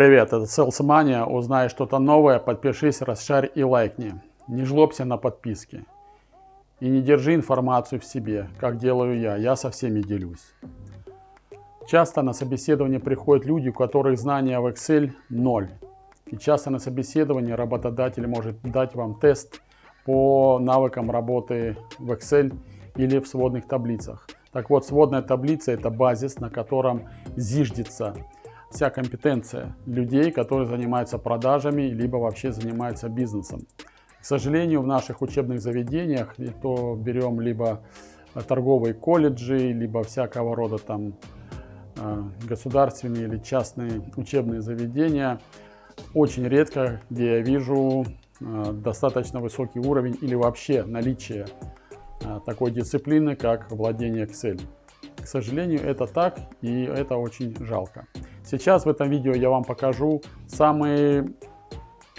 Привет, это Salesmania. Узнай что-то новое, подпишись, расшарь и лайкни. Не жлобся на подписке. И не держи информацию в себе, как делаю я со всеми делюсь. Часто на собеседование приходят люди, у которых знания в Excel 0. И часто на собеседовании работодатель может дать вам тест по навыкам работы в Excel или в сводных таблицах. Так вот, сводная таблица — это базис, на котором зиждется вся компетенция людей, которые занимаются продажами, либо вообще занимаются бизнесом. К сожалению, в наших учебных заведениях, то берем либо торговые колледжи, либо всякого рода там государственные или частные учебные заведения, очень редко, где я вижу достаточно высокий уровень или вообще наличие такой дисциплины, как владение Excel. К сожалению, это так, и это очень жалко. Сейчас в этом видео я вам покажу самые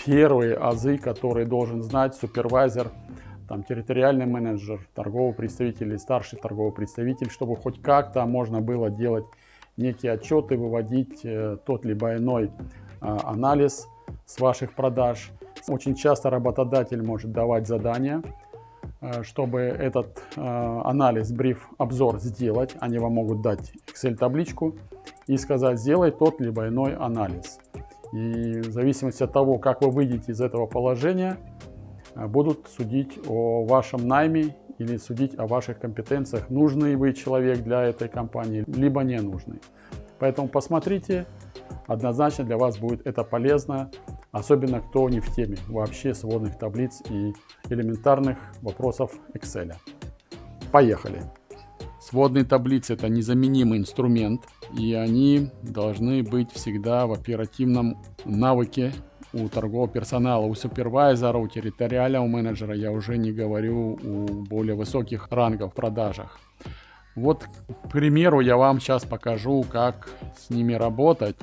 первые азы, которые должен знать супервайзер, территориальный менеджер, торговый представитель или старший торговый представитель, чтобы хоть как-то можно было делать некие отчеты, выводить тот либо иной анализ с ваших продаж. Очень часто работодатель может давать задания, чтобы этот анализ, бриф, обзор сделать. Они вам могут дать Excel-табличку и сказать: сделай тот либо иной анализ. И в зависимости от того, как вы выйдете из этого положения, будут судить о вашем найме или судить о ваших компетенциях, нужный вы человек для этой компании, либо не нужный. Поэтому посмотрите, однозначно для вас будет это полезно, особенно кто не в теме вообще сводных таблиц и элементарных вопросов Excel. Поехали! Сводные таблицы — это незаменимый инструмент, и они должны быть всегда в оперативном навыке у торгового персонала, у супервайзера, у территориального менеджера, я уже не говорю у более высоких рангов в продажах. Вот, к примеру, я вам сейчас покажу, как с ними работать.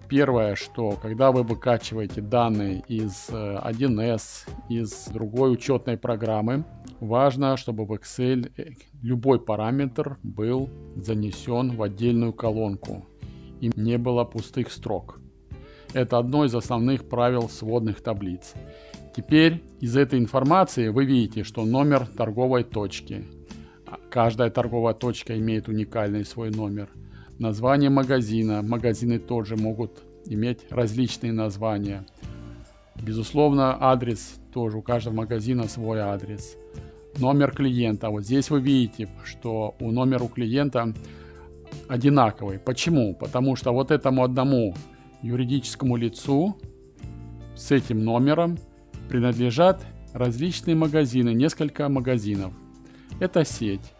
Первое, что когда вы выкачиваете данные из 1С, из другой учетной программы, важно, чтобы в Excel любой параметр был занесен в отдельную колонку и не было пустых строк. Это одно из основных правил сводных таблиц. Теперь из этой информации вы видите, что номер торговой точки. Каждая торговая точка имеет уникальный свой номер. Название магазина. Магазины тоже могут иметь различные названия. Безусловно, адрес тоже. У каждого магазина свой адрес. Номер клиента. Вот здесь вы видите, что у номера клиента одинаковый. Почему? Потому что вот этому одному юридическому лицу с этим номером принадлежат различные магазины, несколько магазинов. Это сеть.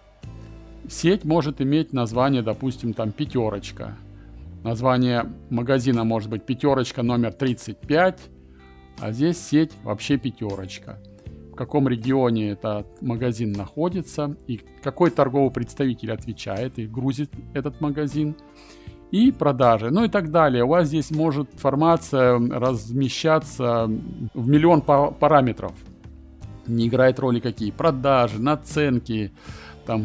Сеть может иметь название, допустим, пятерочка. Название магазина может быть пятерочка номер 35, а здесь сеть вообще пятерочка. В каком регионе этот магазин находится и какой торговый представитель отвечает и грузит этот магазин. И продажи, и так далее. У вас здесь может информация размещаться в миллион параметров. Не играет роли какие. Продажи, наценки,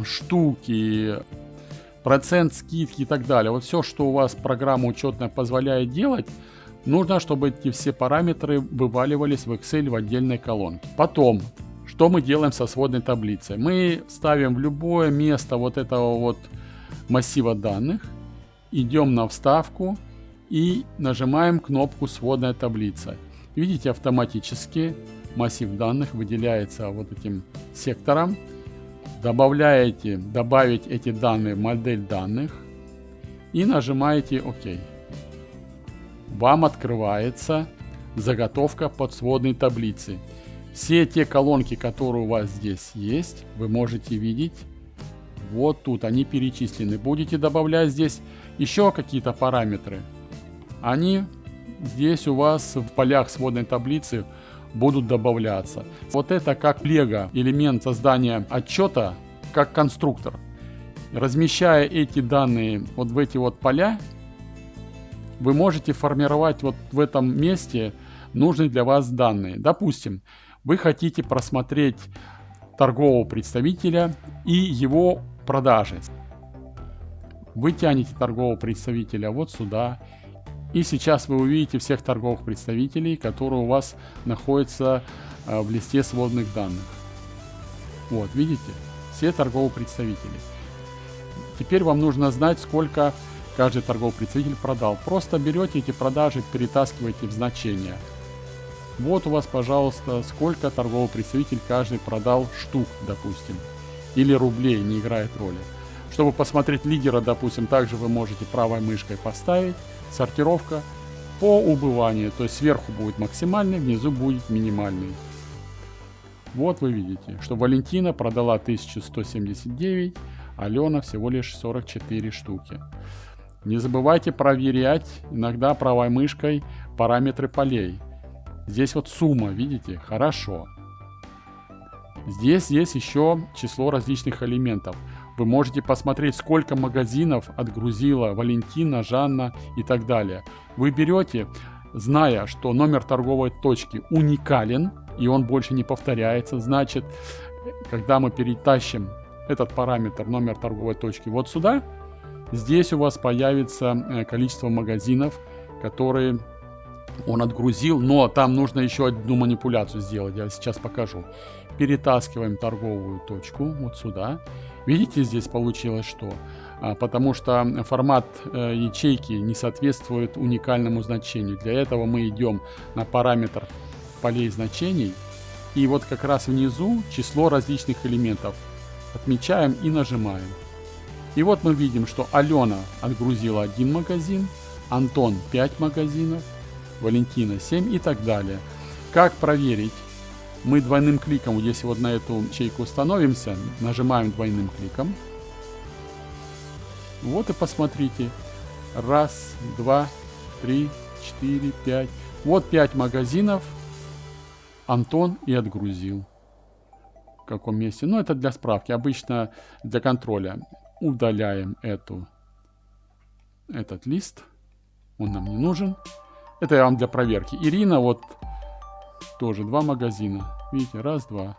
штуки, процент скидки и так далее. Вот все, что у вас программа учетная позволяет делать, нужно, чтобы эти все параметры вываливались в Excel в отдельной колонке. Потом, что мы делаем со сводной таблицей? Мы ставим в любое место вот этого массива данных, идем на вставку и нажимаем кнопку «Сводная таблица». Видите, автоматически массив данных выделяется вот этим сектором. Добавляете «Добавить эти данные в модель данных» и нажимаете «Ок». Вам открывается заготовка под сводной таблицы. Все те колонки, которые у вас здесь есть, вы можете видеть. Вот тут они перечислены. Будете добавлять здесь еще какие-то параметры. Они здесь у вас в полях сводной таблицы будут добавляться. Вот это как Лего, элемент создания отчета, как конструктор. Размещая эти данные в эти поля, вы можете формировать в этом месте нужные для вас данные. Допустим, вы хотите просмотреть торгового представителя и его продажи. Вы тянете торгового представителя вот сюда И сейчас вы увидите всех торговых представителей, которые у вас находятся в листе сводных данных. Вот, видите? Все торговые представители. Теперь вам нужно знать, сколько каждый торговый представитель продал. Просто берете эти продажи, перетаскиваете в значения. Вот у вас, пожалуйста, сколько торговый представитель каждый продал штук, допустим. Или рублей, не играет роли. Чтобы посмотреть лидера, допустим, также вы можете правой мышкой поставить. Сортировка по убыванию. То есть сверху будет максимальный, внизу будет минимальный. Вот вы видите, что Валентина продала 1179, Алена всего лишь 44 штуки. Не забывайте проверять иногда правой мышкой параметры полей. Здесь вот сумма, видите, хорошо. Здесь есть еще число различных элементов. Вы можете посмотреть, сколько магазинов отгрузила Валентина, Жанна и так далее. Вы берете, зная, что номер торговой точки уникален, и он больше не повторяется, значит, когда мы перетащим этот параметр, номер торговой точки, вот сюда, здесь у вас появится количество магазинов, которые он отгрузил, но там нужно еще одну манипуляцию сделать, я сейчас покажу. Перетаскиваем торговую точку вот сюда. Видите, здесь получилось что? Потому что формат ячейки не соответствует уникальному значению. Для этого мы идем на параметр полей значений. И вот как раз внизу число различных элементов. Отмечаем и нажимаем. И вот мы видим, что Алена отгрузила 1 магазин, Антон 5 магазинов, Валентина 7 и так далее. Как проверить? Мы двойным кликом, если вот на эту ячейку установимся, нажимаем двойным кликом. Вот и посмотрите. 1, 2, 3, 4, 5. Вот 5 магазинов Антон и отгрузил. В каком месте? Ну, это для справки. Обычно для контроля. Удаляем этот лист. Он нам не нужен. Это я вам для проверки. Ирина вот тоже 2 магазина. Видите, 1, 2.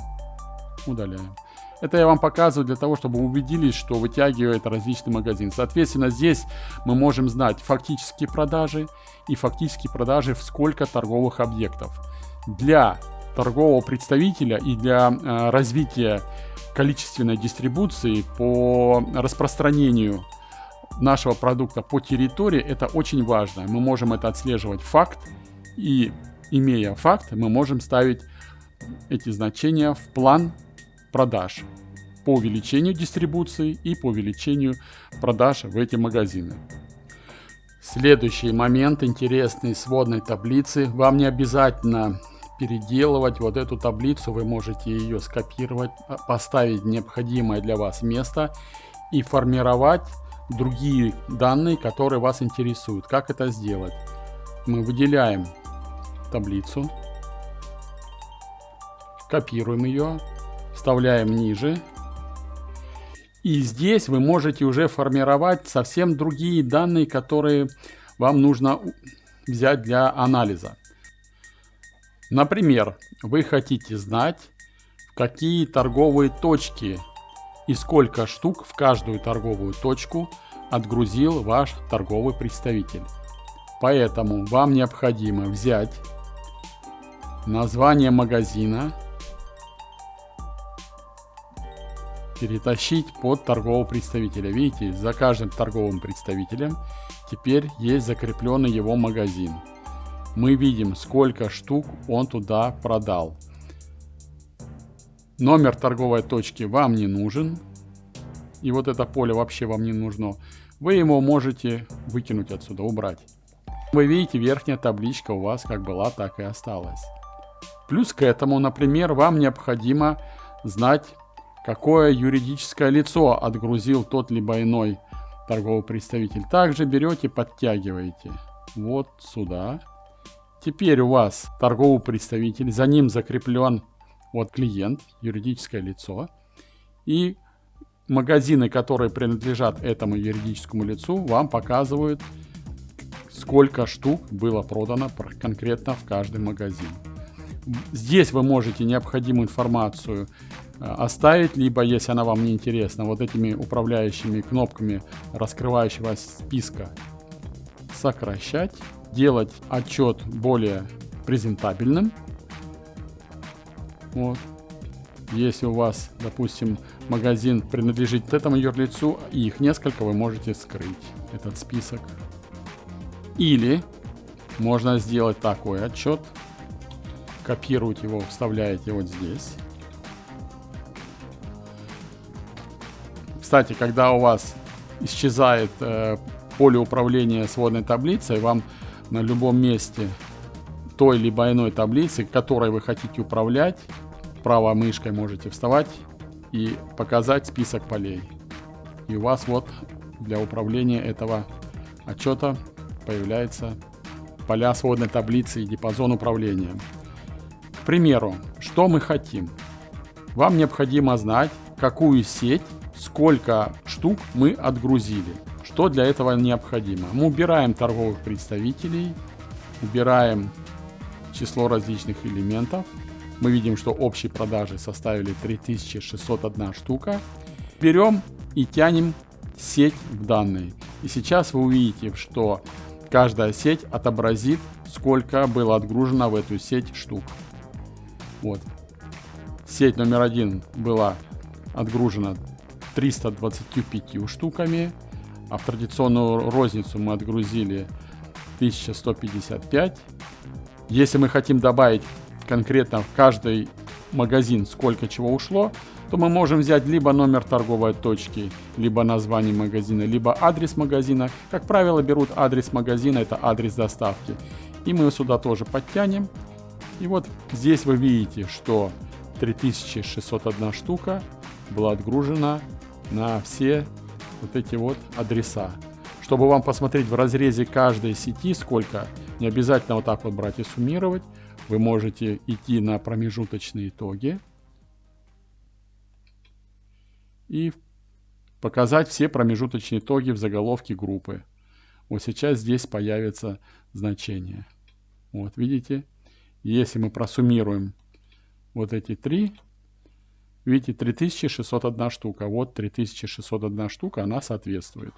Удаляем. Это я вам показываю для того, чтобы вы убедились, что вытягивает различный магазин. Соответственно, здесь мы можем знать фактические продажи и фактические продажи в сколько торговых объектов. Для торгового представителя и для развития количественной дистрибуции по распространению нашего продукта по территории это очень важно. Мы можем это отслеживать факт, и имея факт, мы можем ставить эти значения в план продаж по увеличению дистрибуции и по увеличению продаж в эти магазины. Следующий момент интересный сводной таблицы. Вам не обязательно переделывать вот эту таблицу, вы можете ее скопировать, поставить в необходимое для вас место и формировать другие данные, которые вас интересуют. Как это сделать? Мы выделяем таблицу, копируем ее, вставляем ниже. И здесь вы можете уже формировать совсем другие данные, которые вам нужно взять для анализа. Например, вы хотите знать, в какие торговые точки и сколько штук в каждую торговую точку отгрузил ваш торговый представитель. Поэтому вам необходимо взять название магазина, перетащить под торгового представителя. Видите, за каждым торговым представителем теперь есть закрепленный его магазин. Мы видим, сколько штук он туда продал. Номер торговой точки вам не нужен. И вот это поле вообще вам не нужно. Вы его можете выкинуть отсюда, убрать. Вы видите, верхняя табличка у вас как была, так и осталась. Плюс к этому, например, вам необходимо знать, какое юридическое лицо отгрузил тот либо иной торговый представитель. Также берете, подтягиваете вот сюда. Теперь у вас торговый представитель, за ним закреплен вот клиент, юридическое лицо. И магазины, которые принадлежат этому юридическому лицу, вам показывают, сколько штук было продано конкретно в каждый магазин. Здесь вы можете необходимую информацию оставить, либо, если она вам не интересна, вот этими управляющими кнопками раскрывающего списка сокращать сделать отчет более презентабельным. Вот. Если у вас, допустим, магазин принадлежит этому юрлицу, и их несколько, вы можете скрыть этот список. Или можно сделать такой отчет. Копируете его, вставляете вот здесь. Кстати, когда у вас исчезает поле управления сводной таблицей, вам на любом месте той либо иной таблицы, которой вы хотите управлять, правой мышкой можете вставать и показать список полей. И у вас вот для управления этого отчета появляются поля сводной таблицы и диапазон управления. К примеру, что мы хотим? Вам необходимо знать, какую сеть, сколько штук мы отгрузили. Что для этого необходимо? Мы убираем торговых представителей, убираем число различных элементов. Мы видим, что общие продажи составили 3601 штука. Берем и тянем сеть в данные. И сейчас вы увидите, что каждая сеть отобразит, сколько было отгружено в эту сеть штук. Вот. Сеть номер 1 была отгружена 325 штуками, а в традиционную розницу мы отгрузили 1155. Если мы хотим добавить конкретно в каждый магазин сколько чего ушло, то мы можем взять либо номер торговой точки, либо название магазина, либо адрес магазина. Как правило, берут адрес магазина, это адрес доставки. И мы сюда тоже подтянем. И вот здесь вы видите, что 3601 штука была отгружена на все вот эти вот адреса. Чтобы вам посмотреть в разрезе каждой сети сколько, не обязательно вот так вот брать и суммировать. Вы можете идти на промежуточные итоги и показать все промежуточные итоги в заголовке группы. Вот сейчас здесь появится значение. Вот видите, если мы просуммируем вот эти три, видите, 3601 штука. Вот 3601 штука, она соответствует.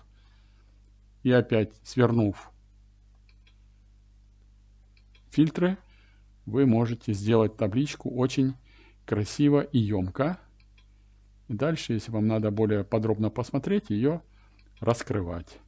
И опять свернув фильтры, вы можете сделать табличку очень красиво и емко. И дальше, если вам надо более подробно посмотреть, ее раскрывать.